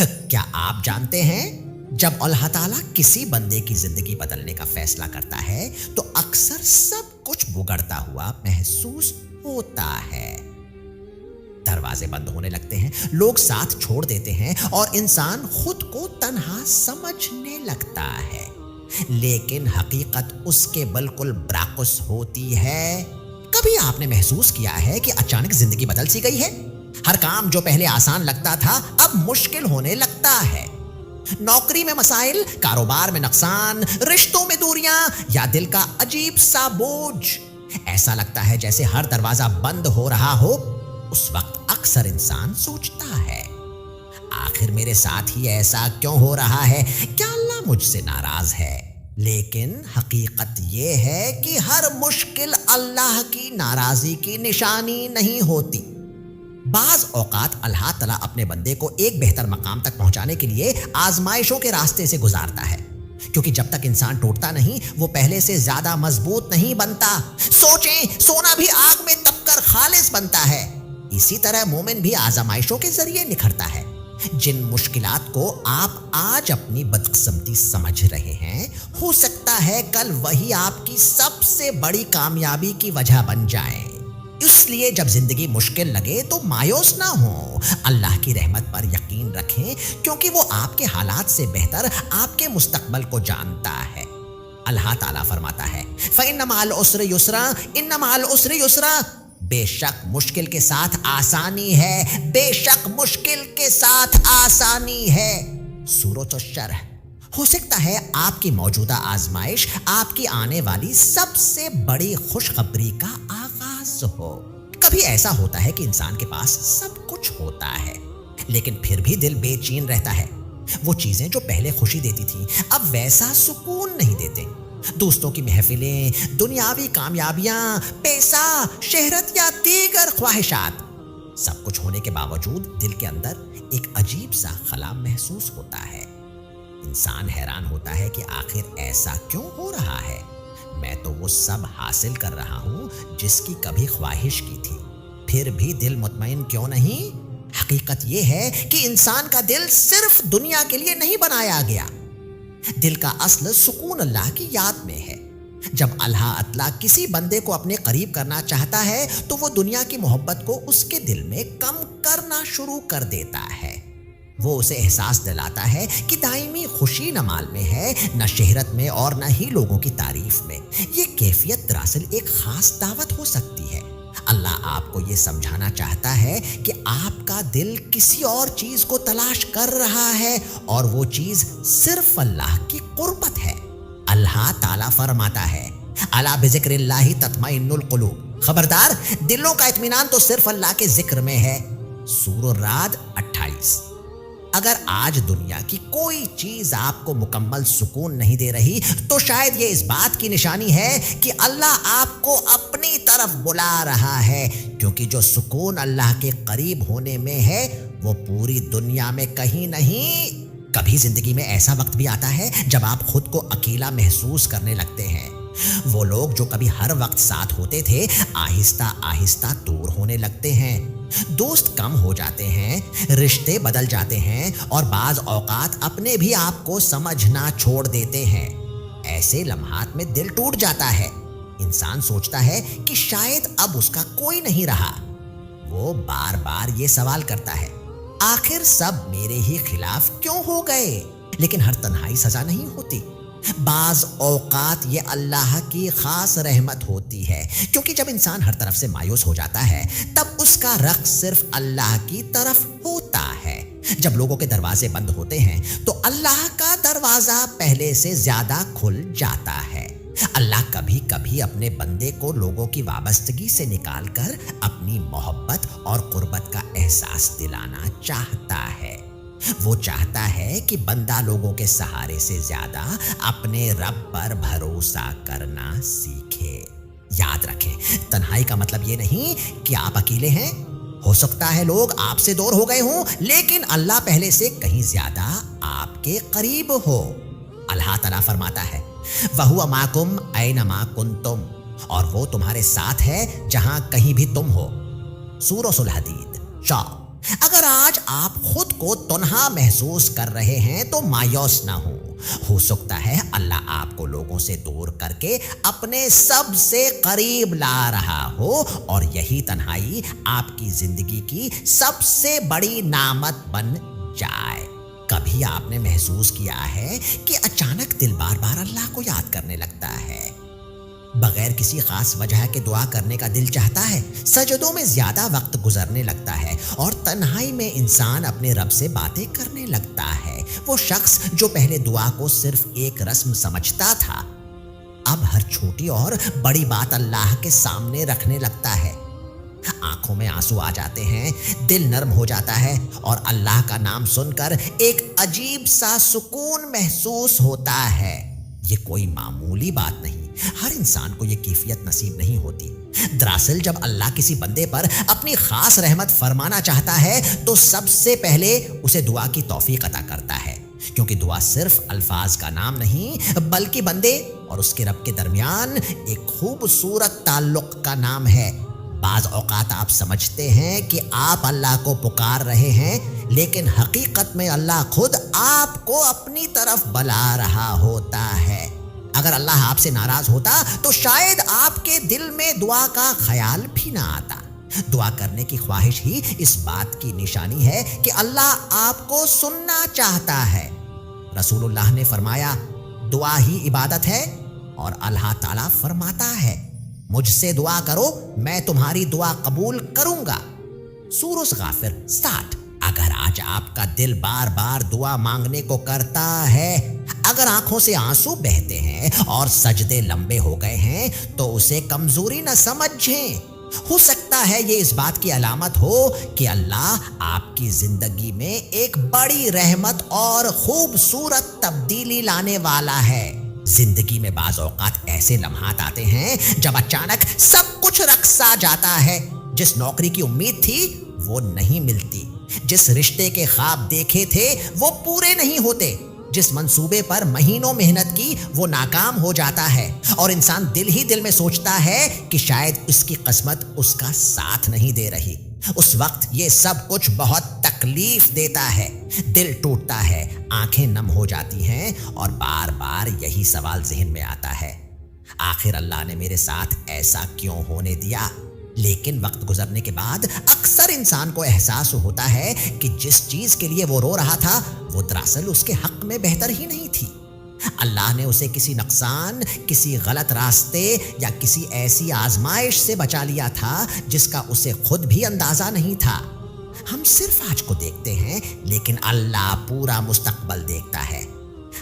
क्या आप जानते हैं, जब अल्लाह ताला किसी बंदे की जिंदगी बदलने का फैसला करता है तो अक्सर सब कुछ बिगड़ता हुआ महसूस होता है। दरवाजे बंद होने लगते हैं, लोग साथ छोड़ देते हैं और इंसान खुद को तन्हा समझने लगता है। लेकिन हकीकत उसके बिल्कुल बरअक्स होती है। कभी आपने महसूस किया है कि अचानक जिंदगी बदल सी गई है? हर काम जो पहले आसान लगता था अब मुश्किल होने लगता है। नौकरी में मसाइल, कारोबार में नुकसान, रिश्तों में दूरियां या दिल का अजीब सा बोझ। ऐसा लगता है जैसे हर दरवाजा बंद हो रहा हो। उस वक्त अक्सर इंसान सोचता है, आखिर मेरे साथ ही ऐसा क्यों हो रहा है? क्या अल्लाह मुझसे नाराज है? लेकिन हकीकत यह है कि हर मुश्किल अल्लाह की नाराजगी की निशानी नहीं होती। बाज औकात अल्लाह तआला अपने बंदे को एक बेहतर मकाम तक पहुंचाने के लिए आजमाइशों के रास्ते से गुजारता है, क्योंकि जब तक इंसान टूटता नहीं वो पहले से ज्यादा मजबूत नहीं बनता। सोचें, सोना भी आग में तपकर खालिस बनता है। इसी तरह मोमिन भी आजमाइशों के जरिए निखरता है। जिन मुश्किलात को आप आज अपनी बदकिस्मती समझ रहे हैं, हो सकता है कल वही आपकी सबसे बड़ी कामयाबी की वजह बन जाए। इसलिए जब जिंदगी मुश्किल लगे तो मायूस ना हो, अल्लाह की रहमत पर यकीन रखें, क्योंकि वो आपके हालात से बेहतर आपके मुस्तकबल को जानता है। अल्लाह ताला फरमाता है, फ़इन्न मअल उसरि युस्रा, इन्न मअल उसरि युस्रा। बेशक मुश्किल के साथ आसानी है, बेशक मुश्किल के साथ आसानी है। सूरत अश-शरह। हो सकता है आपकी मौजूदा आजमाइश आपकी आने वाली सबसे बड़ी खुशखबरी का आगाज हो। कभी ऐसा होता है कि इंसान के पास सब कुछ होता है, लेकिन फिर भी दिल बेचैन रहता है। वो चीजें जो पहले खुशी देती थी अब वैसा सुकून नहीं देते। दोस्तों की महफिलें, दुनियावी कामयाबियां, पैसा, शहरत या दीगर ख्वाहिशात, सब कुछ होने के बावजूद दिल के अंदर एक अजीब सा खला महसूस होता है। इंसान हैरान होता है कि आखिर ऐसा क्यों हो रहा है। मैं तो वो सब हासिल कर रहा हूं जिसकी कभी ख्वाहिश की थी, फिर भी दिल मुतमईन क्यों नहीं? हकीकत ये है कि इंसान का दिल सिर्फ दुनिया के लिए नहीं बनाया गया। दिल का असल सुकून अल्लाह की याद में है। जब अल्लाह अतला किसी बंदे को अपने करीब करना चाहता है तो वो दुनिया की मोहब्बत को उसके दिल में कम करना शुरू कर देता है। वो उसे एहसास दिलाता है कि दायमी खुशी न माल में है, न शहरत में और न ही लोगों की तारीफ में। ये कैफियत दरअसल एक खास दावत हो सकती है। अल्लाह आपको ये समझाना चाहता है कि आपका दिल किसी और चीज को तलाश कर रहा है और वो चीज सिर्फ अल्लाह की कुर्बत है। अल्लाह ताला फरमाता है, अला बिज़िक्रिल्लाहि तत्मइन्नुल कुलूब। खबरदार, दिलों का इत्मीनान तो सिर्फ अल्लाह के जिक्र में है। सूरह राद 28। अगर आज दुनिया की कोई चीज आपको मुकम्मल सुकून नहीं दे रही तो शायद ये इस बात की निशानी है कि अल्लाह आपको अपनी तरफ बुला रहा है, क्योंकि जो सुकून अल्लाह के करीब होने में है वो पूरी दुनिया में कहीं नहीं। कभी जिंदगी में ऐसा वक्त भी आता है जब आप खुद को अकेला महसूस करने लगते हैं। वो लोग जो कभी हर वक्त साथ होते थे आहिस्ता आहिस्ता दूर होने लगते हैं। दोस्त कम हो जाते हैं, रिश्ते बदल जाते हैं और बाज औकात अपने भी आपको समझना छोड़ देते हैं। ऐसे लम्हात में दिल टूट जाता है। इंसान सोचता है कि शायद अब उसका कोई नहीं रहा। वो बार बार ये सवाल करता है, आखिर सब मेरे ही खिलाफ क्यों हो गए? लेकिन हर तन्हाई सजा नहीं होती। बाज औकात ये अल्लाह की खास रहमत होती है, क्योंकि जब इंसान हर तरफ से मायूस हो जाता है तब उसका रख सिर्फ अल्लाह की तरफ होता है। जब लोगों के दरवाजे बंद होते हैं तो अल्लाह का दरवाजा पहले से ज्यादा खुल जाता है। अल्लाह कभी कभी अपने बंदे को लोगों की वाबस्तगी से निकालकर अपनी मोहब्बत और कुर्बत का एहसास दिलाना चाहता है। वो चाहता है कि बंदा लोगों के सहारे से ज्यादा अपने रब पर भरोसा करना सीखे। याद रखें, तन्हाई का मतलब ये नहीं कि आप अकेले हैं। हो सकता है लोग आपसे दूर हो गए हों, लेकिन अल्लाह पहले से कहीं ज्यादा आपके करीब हो। अल्लाह तआला फरमाता है, वहुवा माकुम ऐनमा कुंतुम, और वो तुम्हारे साथ है जहां कहीं भी तुम हो। सूरह अल हदीद 4। अगर आज आप खुद को तन्हा महसूस कर रहे हैं तो मायूस ना हो सकता है अल्लाह आपको लोगों से दूर करके अपने सबसे करीब ला रहा हो और यही तन्हाई आपकी जिंदगी की सबसे बड़ी नामत बन जाए। कभी आपने महसूस किया है कि अचानक दिल बार बार अल्लाह को याद करने लगता है, बगैर किसी खास वजह के दुआ करने का दिल चाहता है, सजदों में ज्यादा वक्त गुजरने लगता है और तन्हाई में इंसान अपने रब से बातें करने लगता है। वो शख्स जो पहले दुआ को सिर्फ एक रस्म समझता था, अब हर छोटी और बड़ी बात अल्लाह के सामने रखने लगता है। आंखों में आंसू आ जाते हैं, दिल नर्म हो जाता है और अल्लाह का नाम सुनकर एक अजीब सा सुकून महसूस होता है। ये कोई मामूली बात नहीं, हर इंसान को ये कैफियत नसीब नहीं होती। दरअसल जब अल्लाह किसी बंदे पर अपनी खास रहमत फरमाना चाहता है तो सबसे पहले उसे दुआ की तौफीक अता करता है, क्योंकि दुआ सिर्फ अल्फाज का नाम नहीं बल्कि बंदे और उसके रब के दरमियान एक खूबसूरत ताल्लुक का नाम है। बाज़ औक़ात आप समझते हैं कि आप अल्लाह को पुकार रहे हैं, लेकिन हकीकत में अल्लाह खुद आपको अपनी तरफ बुला रहा होता है। अगर अल्लाह आपसे नाराज होता तो शायद आपके दिल में दुआ का ख्याल भी ना आता। दुआ करने की ख्वाहिश ही इस बात की निशानी है कि अल्लाह आपको सुनना चाहता है। रसूलुल्लाह ने फरमाया, दुआ ही इबादत है और अल्लाह ताला फरमाता है, मुझसे दुआ करो मैं तुम्हारी दुआ कबूल करूंगा। सूरह गाफिर 60। अगर आज आपका दिल बार बार दुआ मांगने को करता है, अगर आंखों से आंसू बहते हैं और सजदे लंबे हो गए हैं तो उसे कमजोरी न समझें। हो सकता है ये इस बात की अलामत हो कि अल्लाह आपकी जिंदगी में एक बड़ी रहमत और खूबसूरत तब्दीली लाने वाला है। जिंदगी में बाज़ औक़ात ऐसे लम्हात आते हैं जब अचानक सब कुछ रक्सा जाता है। जिस नौकरी की उम्मीद थी वो नहीं मिलती, जिस रिश्ते के ख्वाब देखे थे वो पूरे नहीं होते, जिस मंसूबे पर महीनों मेहनत की वो नाकाम हो जाता है और इंसान दिल ही दिल में सोचता है कि शायद उसकी किस्मत उसका साथ नहीं दे रही। उस वक्त ये सब कुछ बहुत तकलीफ देता है, दिल टूटता है, आंखें नम हो जाती हैं और बार बार यही सवाल जहन में आता है, आखिर अल्लाह ने मेरे साथ ऐसा क्यों होने दिया। लेकिन वक्त गुजरने के बाद अक्सर इंसान को एहसास होता है कि जिस चीज के लिए वो रो रहा था वो दरअसल उसके हक में बेहतर ही नहीं थी। अल्लाह ने उसे किसी नुकसान, किसी गलत रास्ते या किसी ऐसी आजमाइश से बचा लिया था जिसका उसे खुद भी अंदाजा नहीं था। हम सिर्फ आज को देखते हैं, लेकिन अल्लाह पूरा मुस्तकबल देखता है।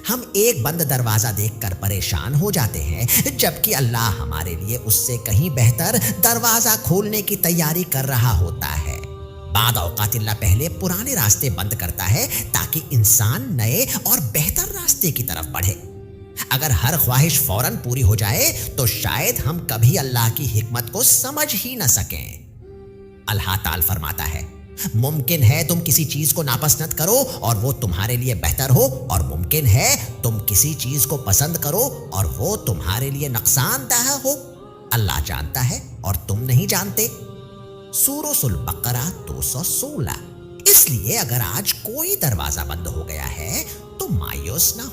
हम एक बंद दरवाजा देखकर परेशान हो जाते हैं, जबकि अल्लाह हमारे लिए उससे कहीं बेहतर दरवाजा खोलने की तैयारी कर रहा होता है। बाद औक़ात अल्लाह पहले पुराने रास्ते बंद करता है ताकि इंसान नए और बेहतर रास्ते की तरफ बढ़े। अगर हर ख्वाहिश फौरन पूरी हो जाए तो शायद हम कभी अल्लाह की हिकमत को समझ ही न सकें। अल्लाह ताला फरमाता है, मुमकिन है तुम किसी चीज को नापसंद करो और वो तुम्हारे लिए बेहतर हो, और मुमकिन है तुम किसी चीज को पसंद करो और वो तुम्हारे लिए नुकसानदेह हो। अल्लाह जानता है और तुम नहीं जानते। सूरह बकरा 216। इसलिए अगर आज कोई दरवाजा बंद हो गया है तो मायूस ना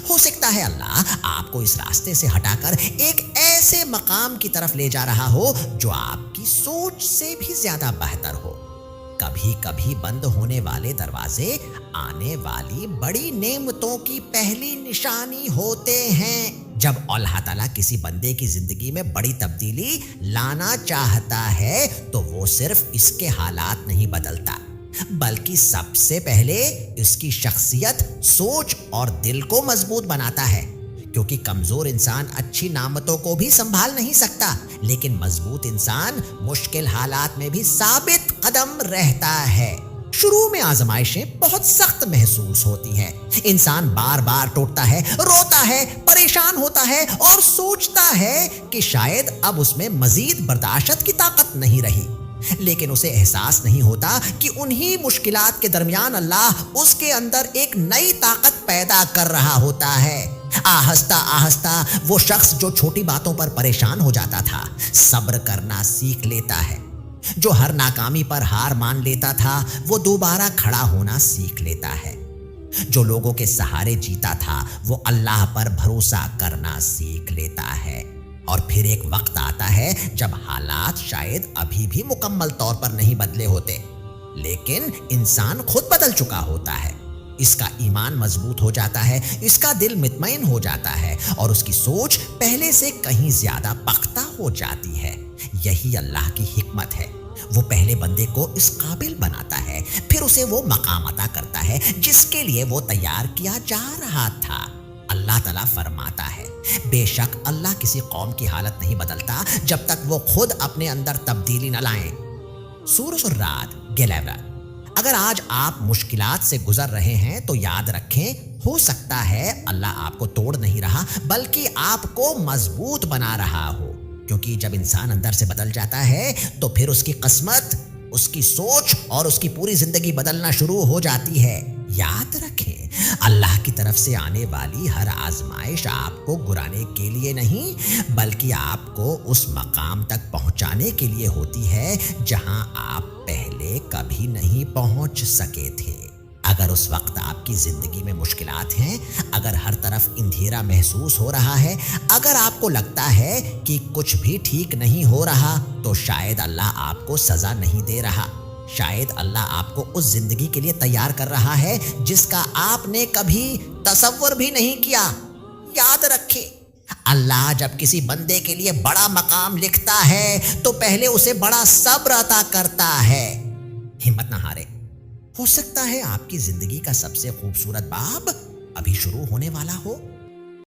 हो सकता है अल्लाह आपको इस रास्ते से हटाकर एक ऐसे मकाम की तरफ ले जा रहा हो जो आपकी सोच से भी ज्यादा बेहतर हो। कभी कभी बंद होने वाले दरवाजे आने वाली बड़ी नेमतों की पहली निशानी होते हैं। जब अल्लाह ताला किसी बंदे की जिंदगी में बड़ी तब्दीली लाना चाहता है तो वो सिर्फ इसके हालात नहीं बदलता, बल्कि सबसे पहले इसकी शख्सियत, सोच और दिल को मजबूत बनाता है। क्योंकि कमजोर इंसान अच्छी नामतों को भी संभाल नहीं सकता, लेकिन मजबूत इंसान मुश्किल हालात में भी साबित कदम रहता है। शुरू में आजमाइशें बहुत सख्त महसूस होती हैं। इंसान बार बार टूटता है, रोता है, परेशान होता है और सोचता है कि शायद अब उसमें मजीद बर्दाश्त की ताकत नहीं रही। लेकिन उसे एहसास नहीं होता कि उन्हीं मुश्किलात के दरमियान अल्लाह उसके अंदर एक नई ताकत पैदा कर रहा होता है। आहिस्ता आहिस्ता वो शख्स जो छोटी बातों पर परेशान हो जाता था, सब्र करना सीख लेता है। जो हर नाकामी पर हार मान लेता था वो दोबारा खड़ा होना सीख लेता है। जो लोगों के सहारे जीता था वो अल्लाह पर भरोसा करना सीख लेता है। और फिर एक वक्त आता है जब हालात शायद अभी भी मुकम्मल तौर पर नहीं बदले होते, लेकिन इंसान खुद बदल चुका होता है। इसका ईमान मजबूत हो जाता है, इसका दिल मुतमईन हो जाता है और उसकी सोच पहले से कहीं ज्यादा पख्ता हो जाती है। यही अल्लाह की हिकमत है। वो पहले बंदे को इस काबिल बनाता है, फिर उसे वो मकाम अता करता है जिसके लिए वो तैयार किया जा रहा था। अल्लाह ताला फरमाता है, बेशक अल्लाह किसी कौम की हालत नहीं बदलता जब तक वो खुद अपने अंदर तब्दीली न लाएं। सूरह अर्राद 11। अगर आज आप मुश्किलात से गुजर रहे हैं तो याद रखें, हो सकता है अल्लाह आपको तोड़ नहीं रहा बल्कि आपको मजबूत बना रहा हो। क्योंकि जब इंसान अंदर से बदल जाता है तो फिर उसकी किस्मत, उसकी सोच और उसकी पूरी जिंदगी बदलना शुरू हो जाती है। याद रखें, अल्लाह की तरफ से आने वाली हर आजमाइश आपको गिराने के लिए नहीं बल्कि आपको उस मकाम तक पहुंचाने के लिए होती है जहां आप पहले कभी नहीं पहुंच सके थे। अगर उस वक्त आपकी जिंदगी में मुश्किलात हैं, अगर हर तरफ अंधेरा महसूस हो रहा है, अगर आपको लगता है कि कुछ भी ठीक नहीं हो रहा, तो शायद अल्लाह आपको सजा नहीं दे रहा। शायद अल्लाह आपको उस जिंदगी के लिए तैयार कर रहा है जिसका आपने कभी तसव्वुर भी नहीं किया। याद रखें, अल्लाह जब किसी बंदे के लिए बड़ा मकाम लिखता है तो पहले उसे बड़ा सब्र अता करता है। हिम्मत न हारे, हो सकता है आपकी जिंदगी का सबसे खूबसूरत बाब अभी शुरू होने वाला हो।